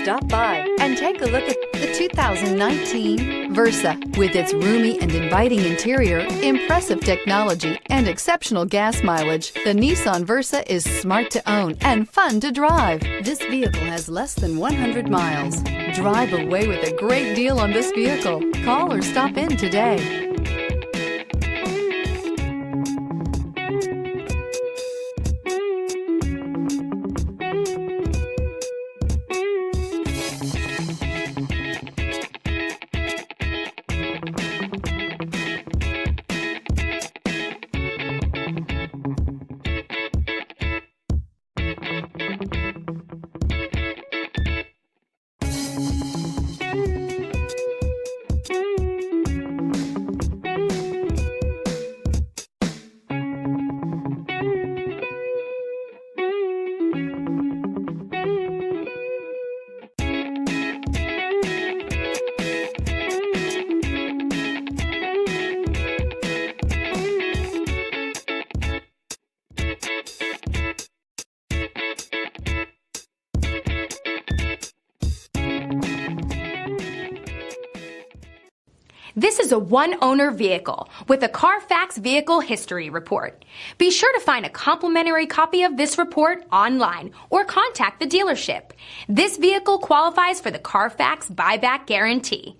Stop by and take a look at the 2019 Versa. With its roomy and inviting interior, impressive technology, and exceptional gas mileage, the Nissan Versa is smart to own and fun to drive. This vehicle has less than 100 miles. Drive away with a great deal on this vehicle. Call or stop in today. This is a one-owner vehicle with a Carfax Vehicle History Report. Be sure to find a complimentary copy of this report online or contact the dealership. This vehicle qualifies for the Carfax Buyback Guarantee.